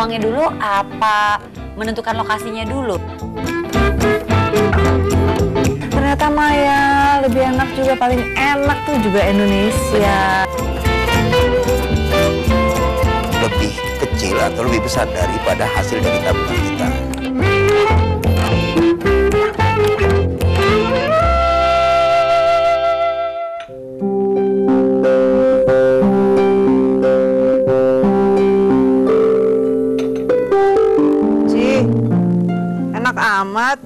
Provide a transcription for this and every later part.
uangnya dulu apa menentukan lokasinya dulu? Ternyata Maya lebih enak juga, paling enak tuh juga Indonesia. Lebih kecil atau lebih besar daripada hasil dari tabungan kita. Ci, enak amat.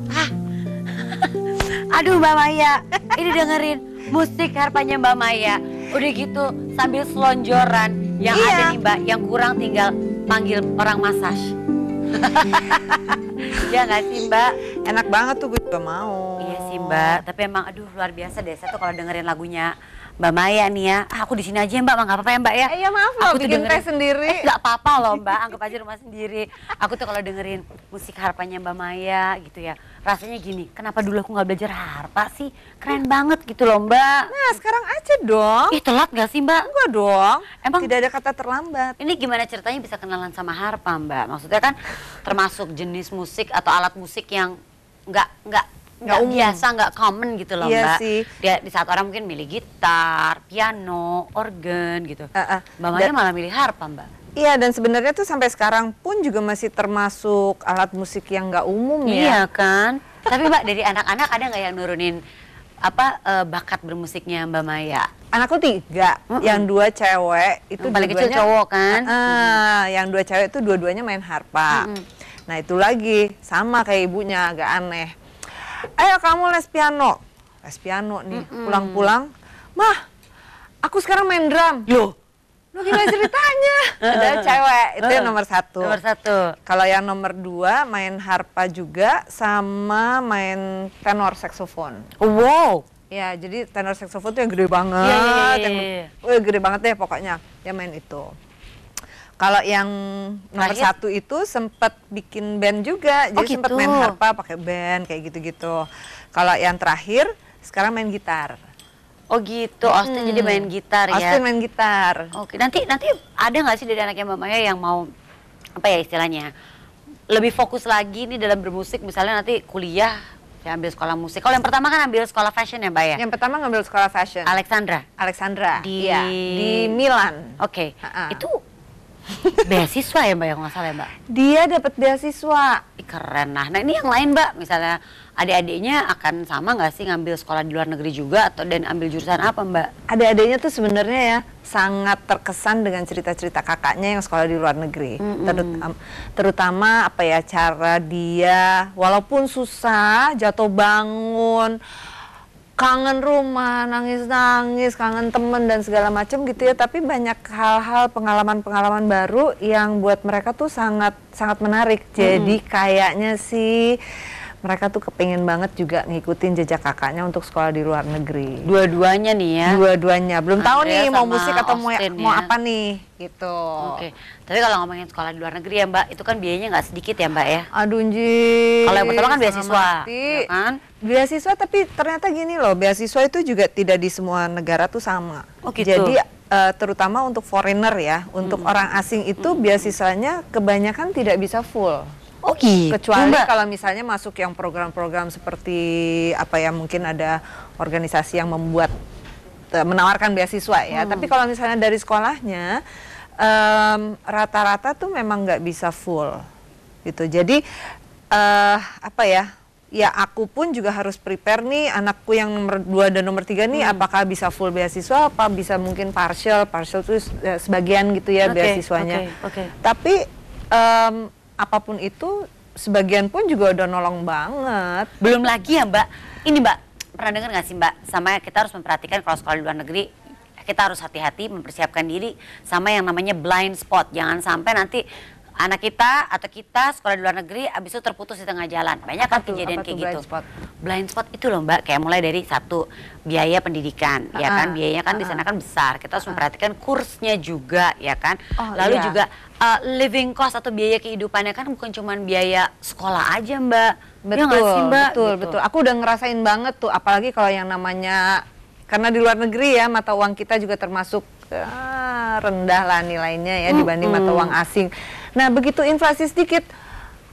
Aduh Mbak Maya, ini dengerin musik harpanya Mbak Maya. Udah gitu sambil selonjoran. Yang ada nih Mbak, yang kurang tinggal panggil orang masaj. Ya nggak sih Mbak? Enak banget tuh, gue juga mau. Iya sih Mbak, tapi emang aduh luar biasa deh. Saya tuh kalau dengerin lagunya Mbak Maya nih ya, aku di sini aja ya Mbak, nggak apa-apa ya Mbak ya? Iya maaf loh, bikin teh sendiri. Nggak apa-apa loh Mbak, anggap aja rumah sendiri. Aku tuh kalau dengerin musik harpanya Mbak Maya gitu ya, rasanya gini, kenapa dulu aku nggak belajar harpa sih? Keren banget gitu loh Mbak. Nah sekarang aja dong. Ih telat nggak sih Mbak? Enggak dong, Emang tidak ada kata terlambat. ini gimana ceritanya bisa kenalan sama harpa Mbak? Maksudnya kan termasuk jenis musik atau alat musik yang nggak umum. biasa, nggak common gitu loh Iya Mbak. sih. Di saat orang mungkin milih gitar, piano, organ gitu. Mbak Maya Dan- malah milih harpa Mbak. Iya, dan sebenarnya tuh sampai sekarang pun juga masih termasuk alat musik yang nggak umum ya. Iya kan? Tapi Mbak dari anak-anak ada nggak yang nurunin bakat bermusiknya Mbak Maya? Anakku 3, yang 2 cewek itu Yang paling kecil dua-duanya- cowok kan? Yang 2 cewek itu dua-duanya main harpa. Nah itu lagi sama kayak ibunya, agak aneh. Ayo kamu les piano nih. Pulang-pulang, mah aku sekarang main drum. Loh gimana ceritanya? Ada cewek, itu yang nomor 1. Nomor 1. Kalau yang nomor 2 main harpa juga sama main tenor saxophone. Wow. Ya, jadi tenor saxophone tuh yang gede banget, Iya. yang gede banget deh pokoknya. Dia main itu. Kalau yang nomor Terakhir? 1 itu sempat bikin band juga, Oh, jadi sempat gitu. main harpa pakai band kayak gitu-gitu. Kalau yang terakhir sekarang main gitar. Oh gitu, Austin jadi main gitar ya? Austin main gitar. Oke, nanti ada nggak sih dari anaknya Mbak Maya yang mau apa ya istilahnya lebih fokus lagi nih dalam bermusik, misalnya nanti kuliah ya ambil sekolah musik. Kalau yang pertama kan ambil sekolah fashion ya Mbak ya? Yang pertama ngambil sekolah fashion. Alexandra Iya, di Milan. Oke, Ha-ha. itu beasiswa ya Mbak yang nggak salah ya Mbak? Dia dapat beasiswa. Ih, keren. Nah ini yang lain Mbak, misalnya adik-adiknya akan sama nggak sih ngambil sekolah di luar negeri juga atau dan ambil jurusan apa Mbak? Adik-adiknya tuh sebenarnya ya sangat terkesan dengan cerita-cerita kakaknya yang sekolah di luar negeri. Terutama apa ya, cara dia walaupun susah, jatuh bangun, kangen rumah, nangis-nangis, kangen temen dan segala macam gitu ya, tapi banyak hal-hal, pengalaman-pengalaman baru yang buat mereka tuh sangat sangat menarik. Jadi kayaknya sih mereka tuh kepengen banget juga ngikutin jejak kakaknya untuk sekolah di luar negeri. Dua-duanya nih ya? Dua-duanya, belum tahu Andrea nih mau sama musik atau mau Austin mau ya. apa nih gitu. Oke, tapi kalau ngomongin sekolah di luar negeri ya Mbak, itu kan biayanya nggak sedikit ya Mbak ya? Aduh Nji. Kalau yang pertama kan setengah beasiswa, mati. ya kan? Beasiswa, tapi ternyata gini loh, beasiswa itu juga tidak di semua negara tuh sama. Oh, gitu. Jadi terutama untuk foreigner ya, untuk orang asing itu beasiswanya kebanyakan tidak bisa full. Oh gitu Kecuali Mbak? kalau misalnya masuk yang program-program seperti apa ya, mungkin ada organisasi yang membuat menawarkan beasiswa ya. Tapi kalau misalnya dari sekolahnya rata-rata tuh memang nggak bisa full gitu. Jadi apa ya? Ya aku pun juga harus prepare nih anakku yang nomor 2 dan nomor 3 nih, apakah bisa full beasiswa, apa bisa mungkin partial tuh sebagian gitu ya beasiswanya. Oke. Tapi apapun itu sebagian pun juga udah nolong banget. Belum lagi ya Mbak, ini Mbak, pernah dengar nggak sih Mbak, sama kita harus memperhatikan kalau sekolah di luar negeri, kita harus hati-hati mempersiapkan diri sama yang namanya blind spot. Jangan sampai nanti anak kita atau kita sekolah di luar negeri abis itu terputus di tengah jalan. Banyak kan kejadian kayak gitu. Blind spot itu loh Mbak, kayak mulai dari satu biaya pendidikan, ya kan, biayanya kan di sana kan besar. Kita harus memperhatikan kursnya juga, ya kan. Lalu juga living cost atau biaya kehidupannya kan bukan cuma biaya sekolah aja Mbak. Ya nggak sih, Mbak? Betul. Aku udah ngerasain banget tuh, apalagi kalau yang namanya, karena di luar negeri ya mata uang kita juga termasuk rendah lah nilainya ya dibanding mata uang asing. Nah begitu inflasi sedikit,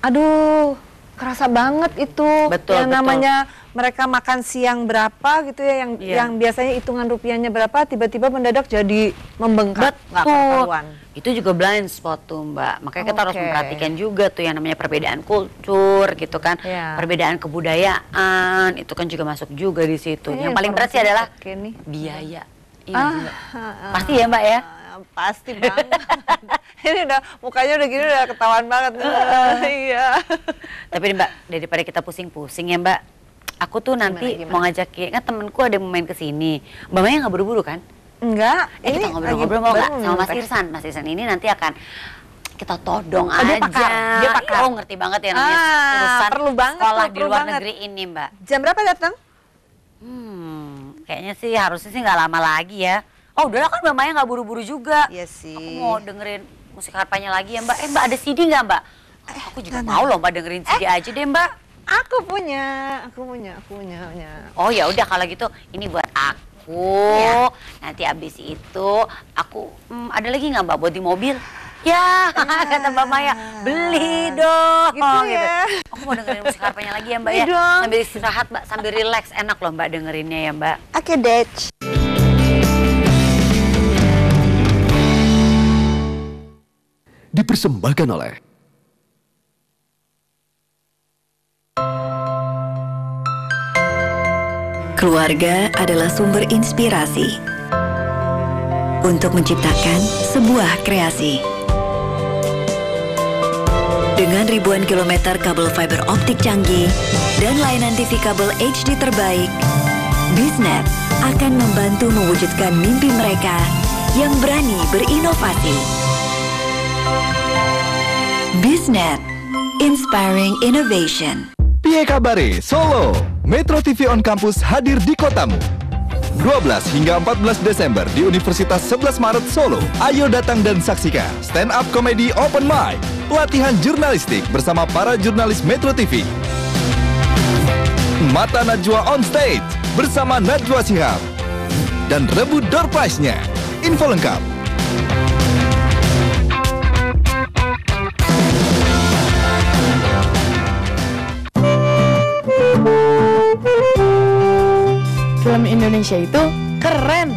aduh kerasa banget itu. Betul, yang namanya mereka makan siang berapa gitu ya, yang biasanya hitungan rupiahnya berapa, tiba-tiba mendadak jadi membengkak. Nggak ketahuan. Itu juga blind spot tuh Mbak. Makanya kita harus memperhatikan juga tuh yang namanya perbedaan kultur gitu kan. Perbedaan kebudayaan itu kan juga masuk juga di situ. Yang paling berat sih adalah biaya. Pasti ya Mbak ya? Pasti banget. Ini udah mukanya udah gini udah ketahuan banget. Iya. Tapi Mbak, daripada kita pusing-pusing ya Mbak, aku tuh nanti mau ngajakin, kan temenku ada yang main ke sini. Mbak Maya nggak buru-buru kan? Enggak. Kita ngobrol-ngobrol mau nggak sama Mas Irsan? Mas Irsan ini nanti akan kita todong aja. Dia pakar. Oh ngerti banget ya namanya urusan perlu banget sekolah tuh, di luar negeri ini Mbak. Jam berapa datang? Kayaknya sih harusnya sih nggak lama lagi ya. Oh udahlah kan Mbak Maya nggak buru-buru juga. Iya sih. Aku mau dengerin musik harpanya lagi ya Mbak. Mbak ada CD nggak Mbak? Aku juga mau loh Mbak dengerin CD aja deh Mbak. Aku punya. Oh ya udah kalau gitu ini buat aku. Nanti abis itu aku ada lagi nggak Mbak buat di mobil? Ya kata Mbak Maya beli dong. Gitu ya. Aku mau dengerin musik harpanya lagi ya Mbak ya. Sambil istirahat Mbak, sambil relax, enak loh Mbak dengerinnya ya Mbak. Oke deh. Dipersembahkan oleh keluarga adalah sumber inspirasi untuk menciptakan sebuah kreasi. Dengan ribuan kilometer kabel fiber optik canggih dan layanan TV kabel HD terbaik, Biznet akan membantu mewujudkan mimpi mereka yang berani berinovasi. Biznet, inspiring innovation. Piye kabare Solo, Metro TV on Campus hadir di kotamu. 12 hingga 14 Desember di Universitas 11 Maret Solo. Ayo datang dan saksikan stand up comedy open mic, pelatihan jurnalistik bersama para jurnalis Metro TV. Mata Najwa on stage bersama Najwa Shihab. Dan rebut door prize-nya. Info lengkap film Indonesia itu keren.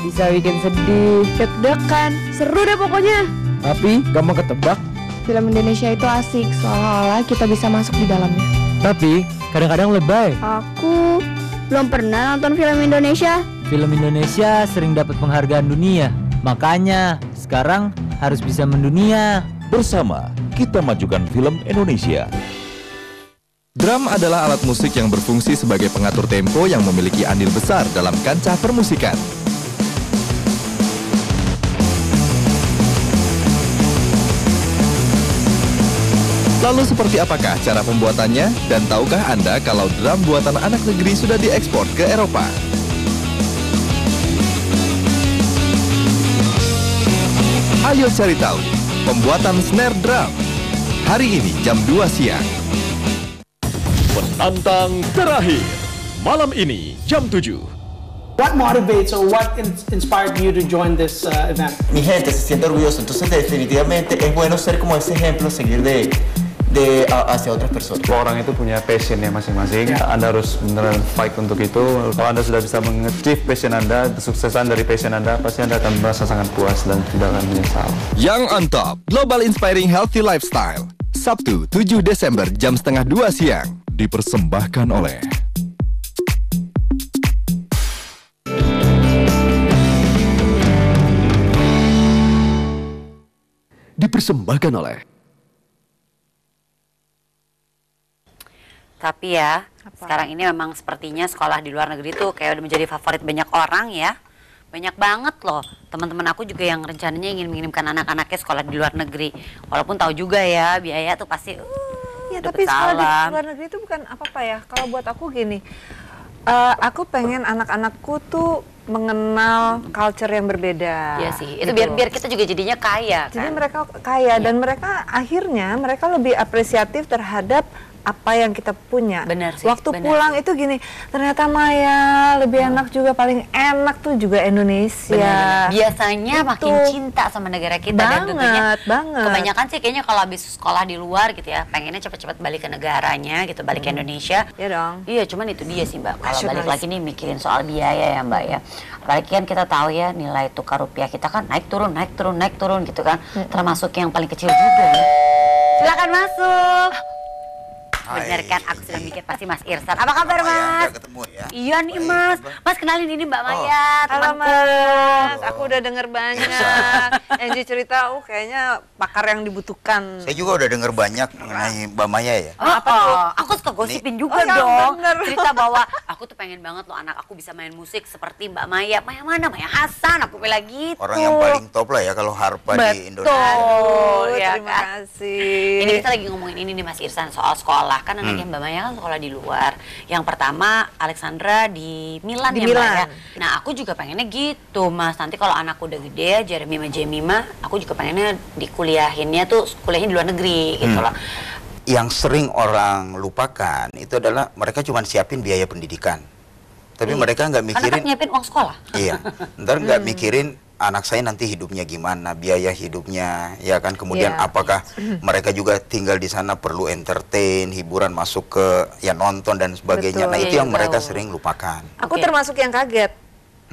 Bisa bikin sedih, deg-degan, seru deh pokoknya. Tapi gampang ketebak. Film Indonesia itu asik, seolah-olah kita bisa masuk di dalamnya. Tapi kadang-kadang lebay. Aku belum pernah nonton film Indonesia. Film Indonesia sering dapat penghargaan dunia. Makanya sekarang harus bisa mendunia. Bersama kita majukan film Indonesia. Drum adalah alat musik yang berfungsi sebagai pengatur tempo yang memiliki andil besar dalam kancah permusikan. Lalu seperti apakah cara pembuatannya? Dan tahukah Anda kalau drum buatan anak negeri sudah diekspor ke Eropa? Ayo cari tahu pembuatan snare drum. Hari ini jam 2 siang. Penantang terakhir malam ini jam 7. What motivates or what inspired you to join this event? Mi gente se siente orgullosa, entonces definitivamente es bueno ser como ese ejemplo, seguir hacia otras personas. Orang itu punya passion ya masing-masing. Anda harus beneran fight untuk itu. Kalau Anda sudah bisa mengachieve passion Anda, kesuksesan dari passion Anda, pasti Anda akan merasa sangat puas dan tidak akan menyesal. Young on Top, Global Inspiring Healthy Lifestyle. Sabtu 7 Desember jam setengah 2 siang. Dipersembahkan oleh Tapi ya, sekarang ini memang sepertinya sekolah di luar negeri tuh kayak udah menjadi favorit banyak orang ya. Banyak banget loh teman-teman aku juga yang rencananya ingin mengirimkan anak-anaknya sekolah di luar negeri. Walaupun tahu juga ya biaya tuh pasti ya, tapi sekolah di luar negeri itu bukan apa-apa ya. Kalau buat aku gini, aku pengen anak-anakku tuh mengenal culture yang berbeda. Iya sih, itu gitu. biar kita juga jadinya kaya. Jadi mereka kaya dan mereka akhirnya mereka lebih apresiatif terhadap apa yang kita punya. Benar sih, Waktu benar pulang sih. itu gini, ternyata Maya lebih enak juga, paling enak tuh juga Indonesia. Benar-benar. Biasanya Gitu. makin cinta sama negara kita dan tentunya banget. kebanyakan sih kayaknya kalau habis sekolah di luar gitu ya, pengennya cepet-cepet balik ke negaranya gitu, balik ke Indonesia. Iya dong. Iya, cuman itu dia sih Mbak. Kalau balik Nasionalis. lagi nih mikirin soal biaya ya Mbak ya. Apalagi kan kita tahu ya nilai tukar rupiah kita kan naik turun gitu kan. Termasuk yang paling kecil juga ya. Silakan masuk. Bener kan, aku sudah mikir pasti Mas Irsan. Apa kabar Mas? Ketemu ya. Iya nih Mas. Mas kenalin ini Mbak Maya. Halo temanku. Mas, aku udah denger banyak. Angie cerita, kayaknya pakar yang dibutuhkan. Saya juga udah dengar banyak mengenai Mbak Maya ya. Apa tuh? Aku suka gosipin juga Oh, ya dong. bener. Cerita bahwa aku tuh pengen banget loh anak aku bisa main musik seperti Mbak Maya. Maya mana? Maya Hasan. Aku bilang gitu. Orang yang paling top lah ya kalau harpa di Indonesia. Betul, ya Terima kan? kasih. Ini kita lagi ngomongin ini nih Mas Irsan soal sekolah. Kan anaknya Mbak Maya kan sekolah di luar. Yang pertama Alexandra di Milan Di ya Mbak Milan. ya. Nah aku juga pengennya gitu Mas. Nanti kalau anakku udah gede, Jeremy sama Jemima, aku juga pengennya dikuliahinnya tuh kuliahnya di luar negeri gitu loh. Yang sering orang lupakan itu adalah mereka cuma siapin biaya pendidikan. Tapi mereka nggak Karena mikirin, kan nyiapin uang sekolah. iya, ntar nggak mikirin anak saya nanti hidupnya gimana, biaya hidupnya, ya kan. Kemudian Iya. apakah mereka juga tinggal di sana perlu entertain, hiburan masuk ke ya nonton dan sebagainya. Betul. Nah itu Iya, yang mereka tahu. sering lupakan. Aku Oke. termasuk yang kaget.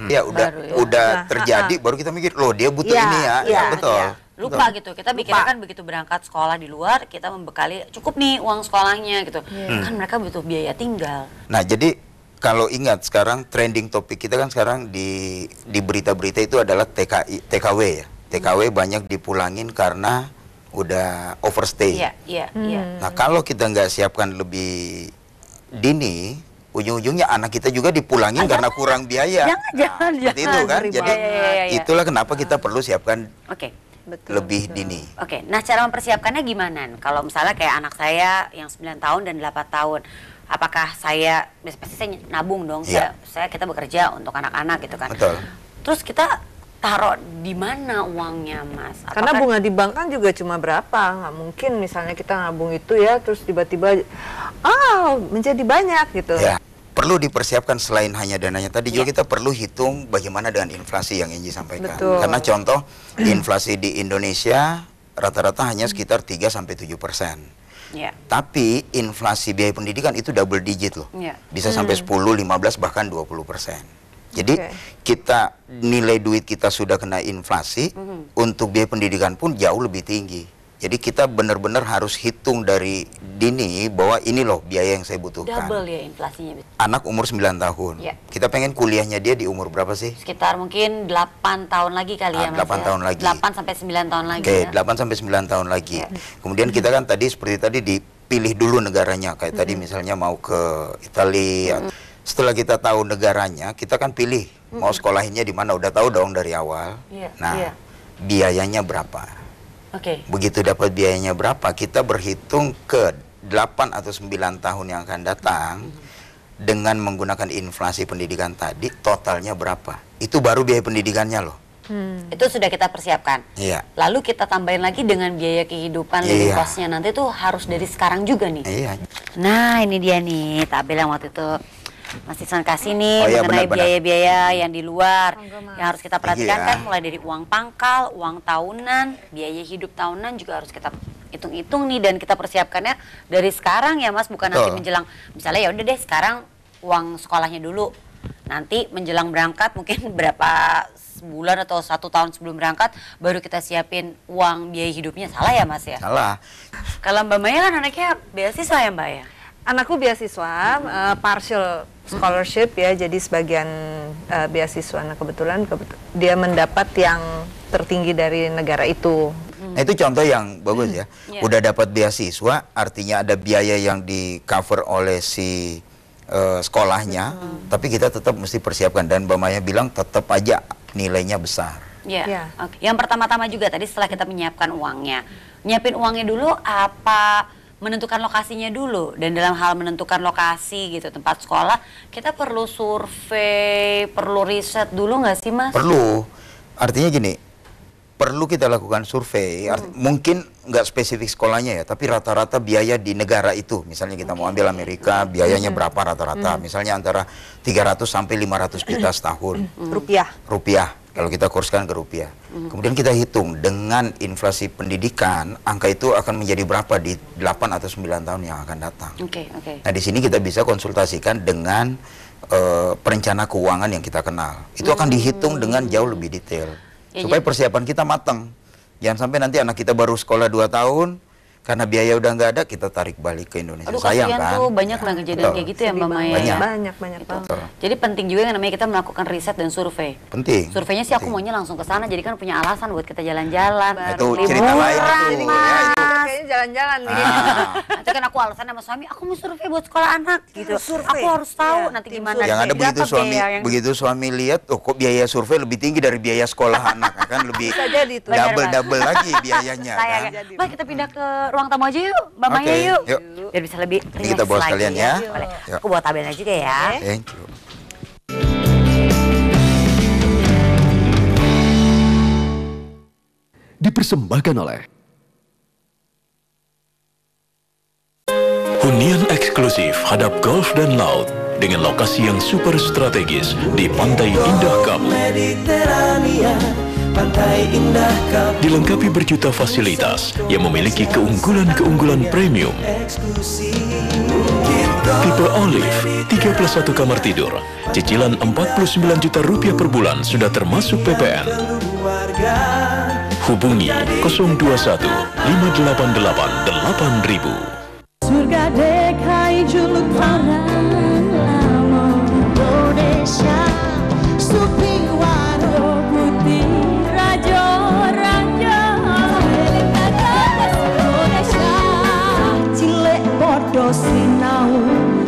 Ya udah Baru ya. udah Nah, terjadi baru kita mikir loh dia butuh Iya, ini ya. iya, Betul. Iya. Lupa gitu, kita pikirnya kan begitu berangkat sekolah di luar, kita membekali cukup nih uang sekolahnya gitu. Kan mereka butuh biaya tinggal. Nah, jadi kalau ingat sekarang trending topik kita kan sekarang di berita-berita itu adalah TKW ya. TKW banyak dipulangin karena udah overstay. Iya, iya, iya. Nah, kalau kita nggak siapkan lebih dini, ujung-ujungnya anak kita juga dipulangin karena kurang biaya. Jangan, Seperti itu kan. Ngeri Jadi banget. Iya. itulah kenapa kita perlu siapkan Oke. Betul. lebih dini. Oke, nah cara mempersiapkannya gimana? Kalau misalnya kayak anak saya yang 9 tahun dan 8 tahun, apakah saya, pasti saya nabung dong, Iya. kita bekerja untuk anak-anak gitu kan. Betul. Terus kita taruh di mana uangnya Mas? Karena bunga di bank kan juga cuma berapa, nggak mungkin misalnya kita nabung itu ya, terus tiba-tiba menjadi banyak gitu. Ya, perlu dipersiapkan selain hanya dananya. Tadi juga kita perlu hitung bagaimana dengan inflasi yang Inji sampaikan. Betul. Karena contoh inflasi di Indonesia rata-rata hanya sekitar 3-7%. Iya. Tapi inflasi biaya pendidikan itu double digit loh. Iya. Bisa sampai 10, 15 bahkan 20%. Jadi Oke. kita nilai duit kita sudah kena inflasi, untuk biaya pendidikan pun jauh lebih tinggi. Jadi kita benar-benar harus hitung dari dini bahwa ini loh biaya yang saya butuhkan. Double ya inflasinya. Anak umur 9 tahun. Iya. Kita pengen kuliahnya dia di umur berapa sih? Sekitar mungkin 8 tahun lagi kali ya Mas. 8 ya? tahun lagi. 8 sampai 9 tahun lagi. Oke, ya. 8 sampai 9 tahun lagi. Kemudian kita kan tadi seperti tadi dipilih dulu negaranya. Kayak tadi misalnya mau ke Italia. Setelah kita tahu negaranya, kita kan pilih mau sekolahinnya di mana. Udah tahu dong dari awal. Iya, Nah, iya. biayanya berapa? Oke. Begitu dapat biayanya berapa, kita berhitung ke 8 atau 9 tahun yang akan datang dengan menggunakan inflasi pendidikan tadi, totalnya berapa. Itu baru biaya pendidikannya loh. Itu sudah kita persiapkan. Iya. Lalu kita tambahin lagi dengan biaya kehidupan living Iya. cost-nya nanti tuh harus dari sekarang juga nih. Iya. Nah ini dia nih tabel yang waktu itu Mas Iksan kasih nih Oh iya, mengenai benar-benar. biaya-biaya yang di luar yang harus kita perhatikan Iya. kan mulai dari uang pangkal, uang tahunan, biaya hidup tahunan juga harus kita hitung-hitung nih dan kita persiapkannya dari sekarang ya Mas, bukan nanti Betul. menjelang misalnya ya udah deh sekarang uang sekolahnya dulu, nanti menjelang berangkat mungkin berapa sebulan atau 1 tahun sebelum berangkat baru kita siapin uang biaya hidupnya, salah ya Mas ya? Salah. Kalau Mbak Maya kan anaknya beasiswa ya Mbak ya? Anakku beasiswa, partial scholarship ya, jadi sebagian beasiswa. Nah kebetulan dia mendapat yang tertinggi dari negara itu. Nah itu contoh yang bagus ya. Iya. Udah dapat beasiswa, artinya ada biaya yang di cover oleh si sekolahnya, tapi kita tetap mesti persiapkan. Dan Mbak Maya bilang tetap aja nilainya besar. Iya. Ya. Oke. Yang pertama-tama juga tadi setelah kita menyiapkan uangnya, nyiapin uangnya dulu apa menentukan lokasinya dulu, dan dalam hal menentukan lokasi gitu tempat sekolah kita perlu survei, perlu riset dulu nggak sih Mas? Perlu. Artinya gini, perlu kita lakukan survei. Mungkin nggak spesifik sekolahnya ya, tapi rata-rata biaya di negara itu. Misalnya kita mau ambil Amerika, biayanya berapa rata-rata? Misalnya antara 300 sampai 500 juta setahun. Rupiah. Kalau kita kurskan ke rupiah. Kemudian kita hitung dengan inflasi pendidikan, angka itu akan menjadi berapa di 8 atau 9 tahun yang akan datang. Nah, di sini kita bisa konsultasikan dengan perencana keuangan yang kita kenal. Itu akan dihitung dengan jauh lebih detail. Supaya persiapan kita matang. Jangan sampai nanti anak kita baru sekolah 2 tahun, karena biaya udah nggak ada, kita tarik balik ke Indonesia. Aduh, sayang kasihan kan? tuh, banyak banget kejadian kayak gitu ya Mbak Maya. Banyak banget. Jadi penting juga yang namanya kita melakukan riset dan survei. Penting. Surveinya sih aku maunya langsung ke sana, jadi kan punya alasan buat kita jalan-jalan. Itu cerita lain itu. Kayaknya jalan-jalan nih. Nanti kan aku alasan sama suami, aku mau survei buat sekolah anak gitu. Aku harus tahu nanti gimana. Yang ada begitu suami lihat, oh kok biaya survei lebih tinggi dari biaya sekolah anak, kan lebih double lagi biayanya. Kan? Mbak, kita pindah ke ruang tamu aja yuk, Mbak Maya yuk. Biar bisa lebih ini kita bawa sekalian ya. Aku bawa tabelnya juga ya. Thank you. Dipersembahkan oleh hunian eksklusif hadap golf dan laut dengan lokasi yang super strategis di Pantai Indah Kamu. Dilengkapi berjuta fasilitas yang memiliki keunggulan-keunggulan premium. Tipe Olive, 31 kamar tidur, cicilan 49 juta rupiah per bulan sudah termasuk PPN. Hubungi 021 588 8000. Surga DKI juluk orang lama Indonesia, Supi Waro Putih Rajo Raja Indonesia, Cilek Bodo Sinau.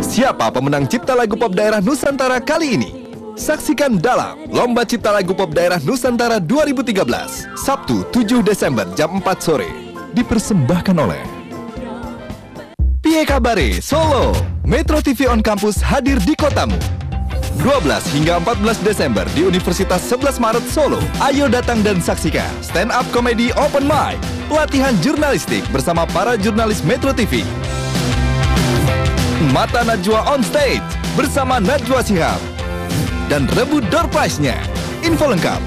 Siapa pemenang Cipta Lagu Pop Daerah Nusantara kali ini? Saksikan dalam Lomba Cipta Lagu Pop Daerah Nusantara 2013, Sabtu 7 Desember jam 4 sore. Dipersembahkan oleh Piye Kabare Solo. Metro TV on Campus hadir di kotamu. 12 hingga 14 Desember di Universitas 11 Maret Solo. Ayo datang dan saksikan stand up comedy open mic, pelatihan jurnalistik bersama para jurnalis Metro TV. Mata Najwa on stage bersama Najwa Shihab. Dan rebut door prize-nya. Info lengkap.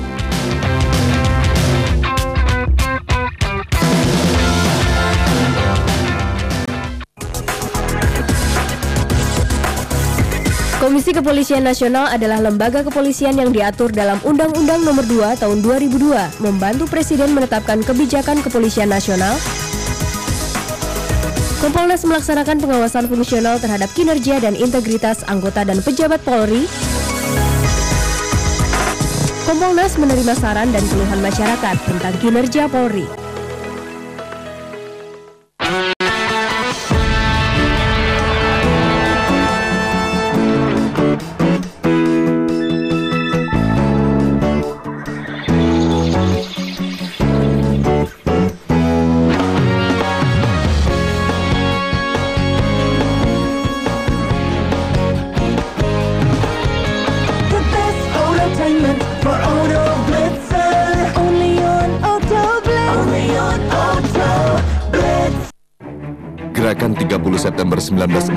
Komisi Kepolisian Nasional adalah lembaga kepolisian yang diatur dalam Undang-Undang Nomor 2 Tahun 2002, membantu Presiden menetapkan kebijakan kepolisian nasional. Kompolnas melaksanakan pengawasan fungsional terhadap kinerja dan integritas anggota dan pejabat Polri. Kompolnas menerima saran dan keluhan masyarakat tentang kinerja Polri. Gerakan 30 September 1965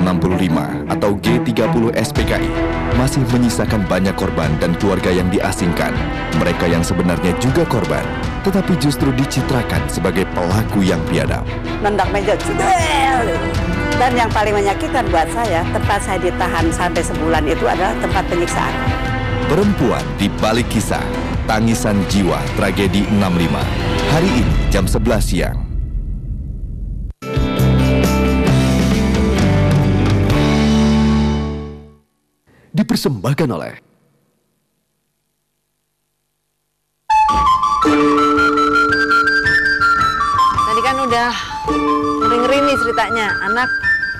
atau G30 SPKI masih menyisakan banyak korban dan keluarga yang diasingkan. Mereka yang sebenarnya juga korban, tetapi justru dicitrakan sebagai pelaku yang biadab. Nendak meja cedel. Dan yang paling menyakitkan buat saya, tempat saya ditahan sampai sebulan itu adalah tempat penyiksaan. Perempuan di balik kisah, tangisan jiwa tragedi 65. Hari ini jam 11 siang. Dipersembahkan oleh Tadi kan udah ngeri-ngeri nih ceritanya, anak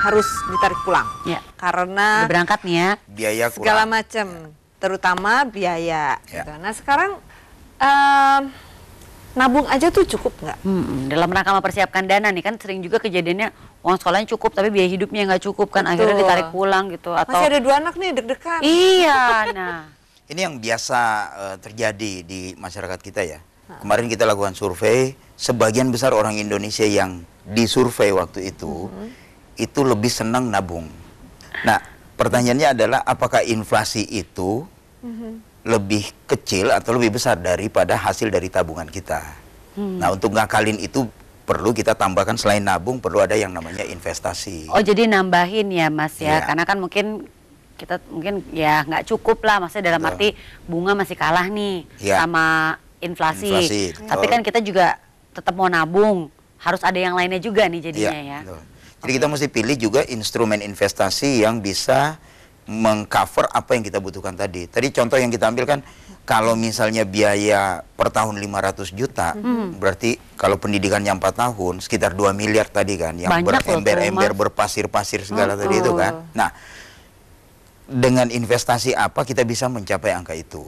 harus ditarik pulang. Ya. Karena udah berangkat nih ya. Biaya kurang. Segala macam, terutama biaya. Ya. Gitu. Nah sekarang nabung aja tuh cukup nggak? Dalam rangka mempersiapkan dana nih kan sering juga kejadiannya uang sekolahnya cukup tapi biaya hidupnya nggak cukup kan. Betul. Akhirnya ditarik pulang gitu atau masih ada 2 anak nih deg-degan. Iya, nah Ini yang biasa terjadi di masyarakat kita ya. Kemarin kita lakukan survei, sebagian besar orang Indonesia yang disurvei waktu itu lebih senang nabung. Nah, pertanyaannya adalah apakah inflasi itu lebih kecil atau lebih besar daripada hasil dari tabungan kita? Nah, untuk ngakalin itu perlu kita tambahkan, selain nabung perlu ada yang namanya investasi. Oh, jadi nambahin ya Mas ya, Iya. karena kan mungkin kita ya nggak cukup lah, maksudnya dalam arti bunga masih kalah nih sama inflasi. Tapi kan kita juga tetap mau nabung, harus ada yang lainnya juga nih jadinya ya. Betul. Jadi kita mesti pilih juga instrumen investasi yang bisa mengcover apa yang kita butuhkan tadi. Tadi contoh yang kita ambil kan, kalau misalnya biaya per tahun 500 juta, berarti kalau pendidikannya 4 tahun, sekitar 2 miliar tadi kan, yang berember-ember, berpasir-pasir segala tadi itu kan. Nah, dengan investasi apa kita bisa mencapai angka itu?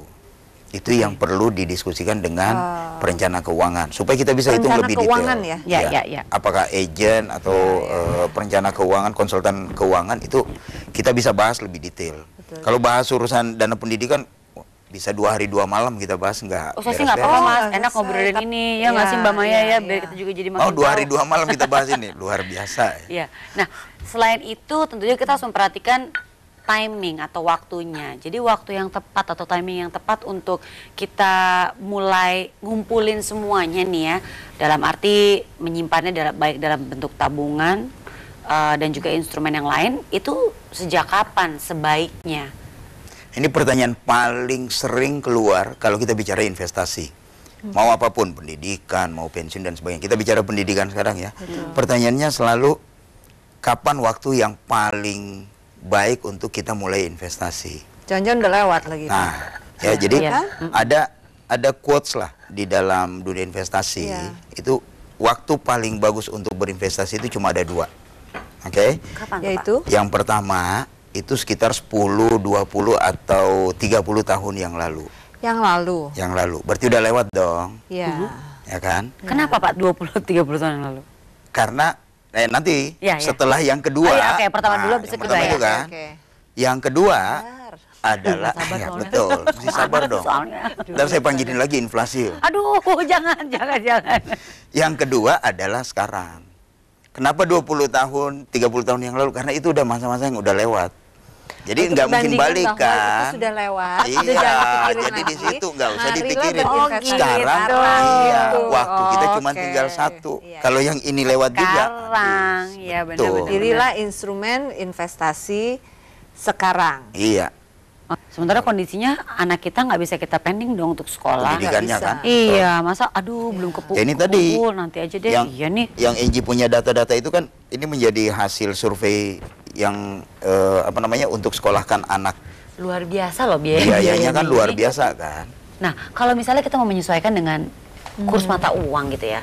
Itu yang perlu didiskusikan dengan perencana keuangan, supaya kita bisa hitung lebih detail. Ya. Apakah agent atau perencana keuangan, konsultan keuangan, itu kita bisa bahas lebih detail. Kalau bahas urusan dana pendidikan, bisa 2 hari 2 malam kita bahas, nggak saya sih nggak apa-apa Mas, enak ngobrolin ini ya nggak sih Mbak Maya ya, biar kita juga jadi makin 2 hari 2 malam kita bahas ini, luar biasa. Iya. Nah, selain itu tentunya kita harus memperhatikan timing atau waktunya. Jadi waktu yang tepat atau timing yang tepat untuk kita mulai ngumpulin semuanya nih ya, dalam arti menyimpannya baik dalam bentuk tabungan dan juga instrumen yang lain, itu sejak kapan sebaiknya? Ini pertanyaan paling sering keluar kalau kita bicara investasi. Mau apapun, pendidikan, mau pensiun dan sebagainya. Kita bicara pendidikan sekarang ya. Pertanyaannya selalu, kapan waktu yang paling baik untuk kita mulai investasi? Jangan-jangan udah lewat lagi. Nah, ya jadi ada quotes lah di dalam dunia investasi. Itu waktu paling bagus untuk berinvestasi itu cuma ada 2. Oke? Yaitu? Yang pertama itu sekitar 10, 20 atau 30 tahun yang lalu. Yang lalu. Berarti udah lewat dong. Iya. Ya kan? Kenapa Pak 20-30 tahun yang lalu? Karena nanti setelah yang kedua, pertama dulu bisa kedua itu kan. Yang kedua adalah betul, mesti sabar dong. Dan saya panggilin lagi inflasi. Aduh, jangan. Yang kedua adalah sekarang. Kenapa 20 tahun, 30 tahun yang lalu? Karena itu udah masa-masa yang udah lewat. Jadi nggak mungkin balik kan? Itu sudah lewat. Iya, jadi di situ nggak usah dipikirin. Sekarang waktu kita cuma tinggal 1. Kalau yang ini lewat juga. Sekarang, ya benar-benar. Pilihlah instrumen investasi sekarang. Iya. Sementara kondisinya anak kita nggak bisa kita pending dong untuk sekolah. Pendidikannya kan? Iya, masa ini kepukul. Ya ini tadi nanti aja deh. Iya nih. Yang Enji punya data-data itu kan, ini menjadi hasil survei yang untuk sekolahkan anak. Luar biasa loh biayanya. Biayanya kan luar biasa kan. Nah, kalau misalnya kita mau menyesuaikan dengan kurs mata uang gitu ya.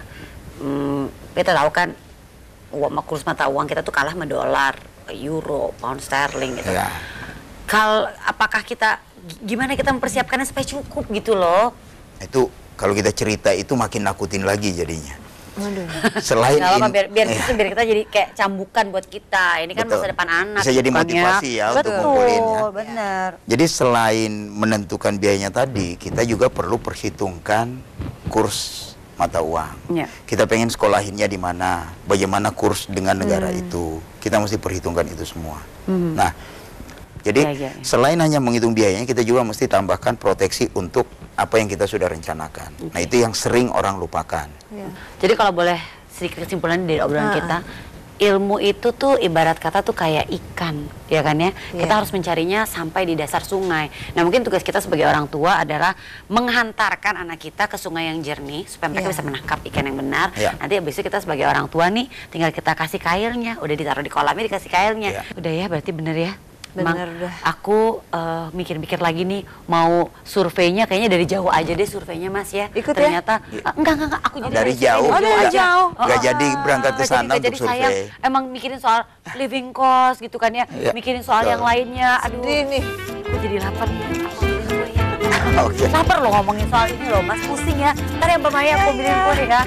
Kita tahu kan kurs mata uang kita tuh kalah sama dolar, euro, pound sterling gitu. Ya. Apakah gimana kita mempersiapkannya supaya cukup gitu loh? Itu kalau kita cerita itu makin nakutin lagi jadinya. Waduh. Selain biar kita jadi kayak cambukan buat kita. Ini kan masa depan anak. Bisa jadi motivasi ya untuk ngumpulin ya. Benar. Jadi selain menentukan biayanya tadi, kita juga perlu perhitungkan kurs mata uang. Ya. Kita pengen sekolahinnya di mana, bagaimana kurs dengan negara itu. Kita mesti perhitungkan itu semua. Nah, jadi selain hanya menghitung biayanya, kita juga mesti tambahkan proteksi untuk apa yang kita sudah rencanakan. Nah, itu yang sering orang lupakan. Jadi kalau boleh sedikit kesimpulan dari obrolan kita, ilmu itu tuh ibarat kata tuh kayak ikan, ya kan ya? Kita harus mencarinya sampai di dasar sungai. Nah, mungkin tugas kita sebagai orang tua adalah menghantarkan anak kita ke sungai yang jernih supaya mereka bisa menangkap ikan yang benar. Nanti habis itu kita sebagai orang tua nih tinggal kita kasih kailnya, udah ditaruh di kolamnya dikasih kailnya. Udah ya, berarti bener ya. Aku mikir-mikir lagi nih, mau surveinya kayaknya dari jauh aja deh surveinya Mas ya. Ikut ternyata enggak aku jadi dari jauh. Nggak jadi berangkat ke sana untuk survei. Sayang, emang mikirin soal living cost gitu kan ya, mikirin soal yang lainnya. Aduh, nih aku jadi lapar nih. Lapar loh ngomongin soal ini loh Mas, pusing ya. Ntar ya Mbak Maya aku beliin kue ya.